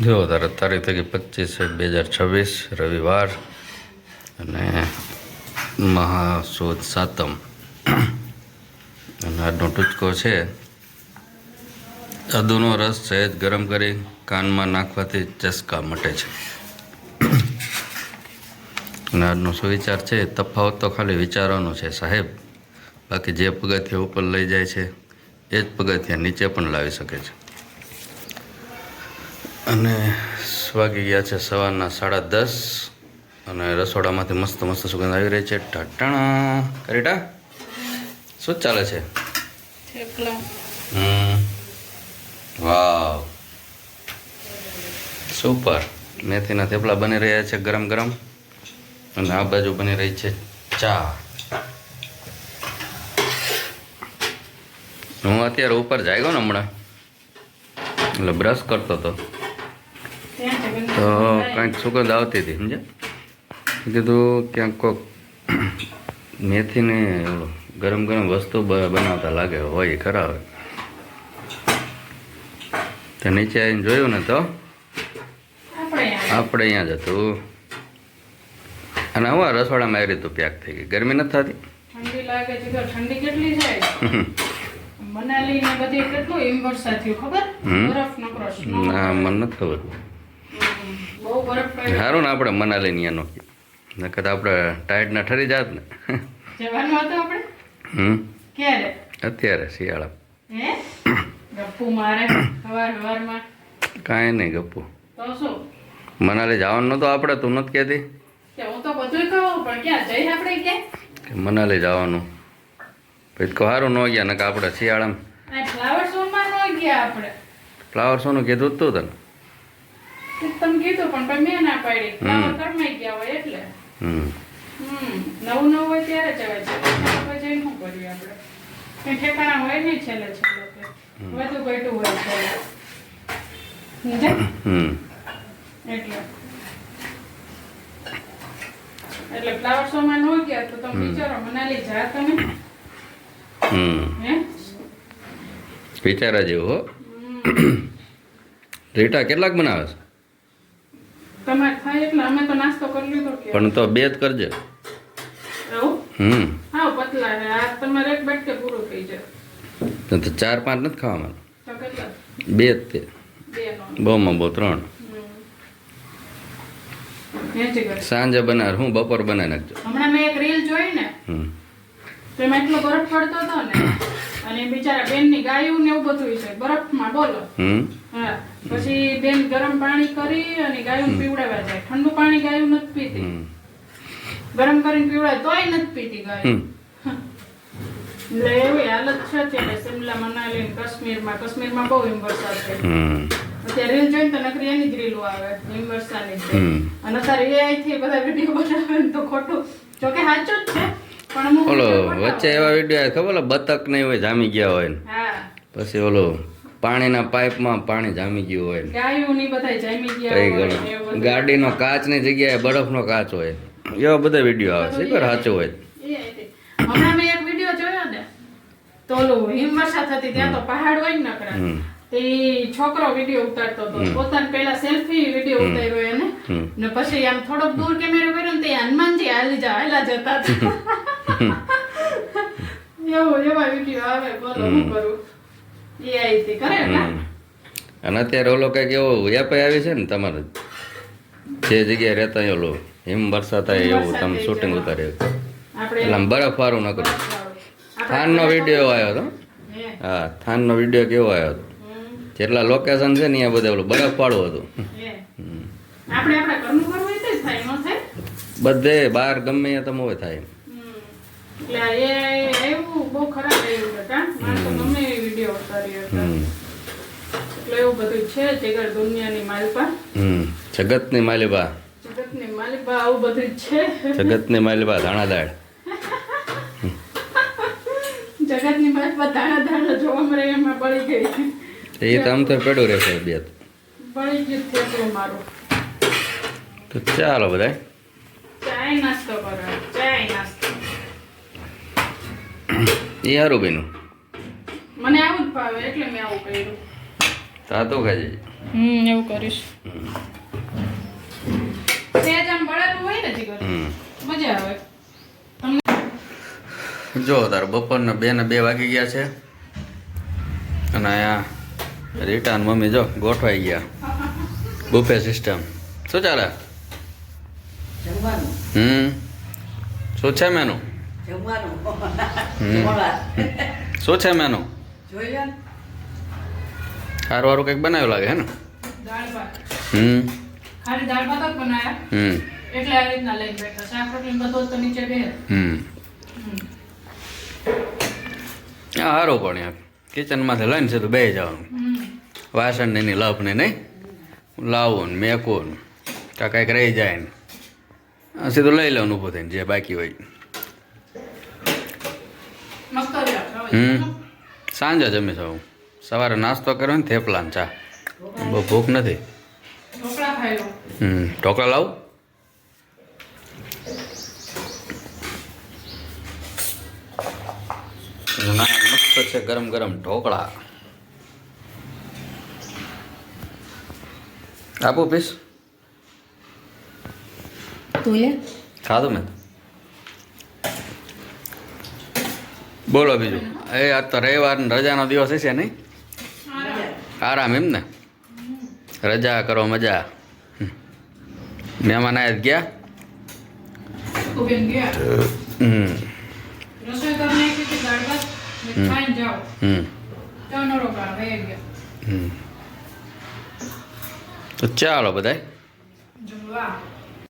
જો તારીખ થઈ 25/2026 રવિવાર અને મહાસુદ સાતમ અને આજનો ટૂચકો છે અદુનો રસ સહેજ ગરમ કરી કાનમાં નાખવાથી ચસકા મટે છે. અને આજનો સુવિચાર છે તફાવત તો ખાલી વિચારવાનો છે સાહેબ, બાકી જે પગથિયા ઉપર લઈ જાય છે એ જ પગથિયા નીચે પણ લાવી શકે છે. અને વાગી ગયા છે સવારના 10:30 અને રસોડામાંથી મસ્ત મસ્ત સુગંધ આવી રહી છે. ટાટાણા કરીટા શું ચાલે છે? વાવ સુપર. મેથીના થેપલા બની રહ્યા છે ગરમ ગરમ અને આ બાજુ બની રહી છે ચા. હું અત્યારે ઉપર જાગ્યો ને હમણાં, એટલે બ્રશ કરતો હતો તો કંઈક સુગંધ આવતી હતી, સમજ્યા? કીધું ક્યાંક કોઈક મેથીને ગરમ ગરમ વસ્તુ બનાવતા લાગે હોય ખરા. હોય તો નીચે આવીને જોયું ને તો આપણે અહીંયા જ હતું. અને હવે રસોડામાં આવી રીતે પેક થઈ ગઈ. ગરમી નથી થતી? ઠંડી લાગે છે. ઠંડી કેટલી છે મનાલી ને બધી કેટલું હિમવર્ષા થયું ખબર? બરફ નકરો સ્નો. ના મને નથી ખબર. બહુ બરફ પડ્યો. સારું ને આપણે મનાલી ની એનો નકર આપણે ટાઈડ ના ઠરી જાત ને. જવાનું હતું આપણે? ક્યારે? અત્યારે શિયાળા. હે ગપ્પુ મારે સવારમાં કાંઈ નહીં ગપ્પુ. તો શું મનાલી જવાનું નહોતું આપણે? તું નથી કહેતી કે હું તો બધું કહું પણ ક્યાં જઈ આપણે ક્યાં કે મનાલી જવાનું? પછી તો સારું ન ગયા નકર આપણે શિયાળામાં ફ્લાવર શો માં ન ગયા આપણે. ફ્લાવર શોનું કીધું જ તું તને. તમે કીધું પણ મેં ના પાડી. ફ્લાવર કરમાઈ ગયા હોય એટલે. નવું હોય ત્યારે જવાય છે. જઈને શું કર્યું આપણે? કઈ ઠેકાણા હોય નહીં છેલ્લે વધુ ઘટું હોય છેલ્લે એટલે ફ્લાવર શો માં ન ગયા તો તમે વિચારો મનાલી જા તમે. વિચારા જેવું હો. રીટા કેટલાક બનાવે છે? તમારે થાય એટલે અમે તો નાસ્તો કરી લીધો. પણ તો બે જ કરજે. હા પતલા છે આ. તમારે એક બટકે પૂરું થઈ જાય. તો 4-5 નથી ખાવા. તો કેટલા? બે જ તે. બહુમાં બહુ 3. સાંજે બનાવ હું બપોર બનાવી નાખજો. હમણાં મેં એક રીલ જોઈ ને તો એમાં એટલો બરફ પડતો હતો ને અને બિચારા બેન ની ગાયું ને એવું બધું છે બરફમાં. બોલો. હા પછી બેન ગરમ પાણી કરી અને ગાયું પીવડાવવા જાય. ઠંડુ પાણી ગાયું નથી પીતી. ગરમ કરીને પીવડાવે તોય નથી પીતી ગાયું. એટલે એવી હાલત છે અત્યારે શિમલા, મનાલી, કાશ્મીરમાં બહુ હિમવર્ષા છે. અત્યારે રીલ જોઈને તો નકરી એની જ રીલો આવે હિમવર્ષાની. અને અત્યારે AI થી બધા વિડીયો બનાવે ને તો ખોટું, જોકે સાચું જ છે પણ ઓલો વચ્ચે એવા વિડીયો ખબર બતક નહીં હોય જામી ગયા હોય ને, પછી ઓલો પાણીના પાઇપમાં પાણી જામી ગયું હોય, ગાયું ની બધા જામી ગયા હોય, ગાડીનો કાચની જગ્યાએ બરફનો કાચ હોય, એવા બધા વિડીયો આવે છે. ખબર સાચું હોય. હમણાં મેં એક વિડીયો જોયો ને તો ઓલું હિમવર્ષા થતી ત્યાં તો પહાડ હોય ને નકરા. તે છોકરો વિડીયો ઉતારતો હતો પોતાને પેલા સેલ્ફી વિડીયો ઉતાર્યો એને ને પછી આમ થોડોક દૂર કેમેરો કર્યો ને તે હનુમાનજી હાલા જતા હતા. એવા વિડીયો આવે. બોલો શું કરું? AI થી કરે ને. અને અત્યારે ઓલો કઈક એવો એપ આવી છે ને તમારે જે જગ્યાએ રહેતા ઓલો હિમવર્ષા થાય એવું તમે શૂટિંગ ઉતારે એટલે આમ બરફ વાળું ન કર્યું. થાનનો વિડીયો આવ્યો હતો. હા થાનનો વિડીયો કેવો આવ્યો હતો? જેટલા લોકેશન છે ને એ બધા ઓલું બરફ વાળું હતું. બધે બહાર ગમે ત્યાં તમે હોય થાય. જગતની માલિબા આવું બધું છે. જગતની માલિબા ધાણાદાળ. જગતની માલિબા ધાણા જોવા મળે એમાં બળી ગઈ. એ તો આમ તો પેડું રહેશે બે. બળી ગયું થેપલું મારું. તો ચાલો બધા ચાય નાસ્તો કરો. ચાય નાસ્તો એ સારું બેનું. મને આવું જ ભાવે એટલે મેં આવું કર્યું. સાતું ખાઈ જાય. એવું કરીશ સહેજ આમ બળેલું હોય ને જીગર મજા આવે જો તાર બપોરના 2 ને 2 વાગી ગયા છે અને અહીંયા રીટા અને મમ્મી જો ગોઠવાઈ ગયા બુફે સિસ્ટમ શું ચાલે શું છે મેનુ શું છે મેનુ સારું સારું કંઈક બનાવ્યું લાગે હે ને દાળ ભાત ખાલી દાળ ભાત જ બનાવ્યા એટલે આ રીતના લઈને બેઠા શાક રોટલી બધું તો નીચે બે સારું પણ યાર કિચનમાંથી લઈને સીધું બે જવાનું વાસણ ને એની લપ ને નહીં લાવવું ને મેકવું ને કાં કાંઈક રહી જાય ને સીધું લઈ લેવાનું ઊભું થઈને જે બાકી હોય સાંજે જમી જાઉં સવારે નાસ્તો કર્યો ને થેપલા ને ચા બહુ ભૂખ નથી ઢોકળા લાવું મસ્ત છે ગરમ ગરમ ઢોકળા આપું પીસ ખાધું મેં બોલો બીજું એ આજ તો રવિવાર રજાનો દિવસ હશે નહીં આરામ એમ ને રજા કરો મજા મહેમાન આયા ગયા તો ચાલો બધાય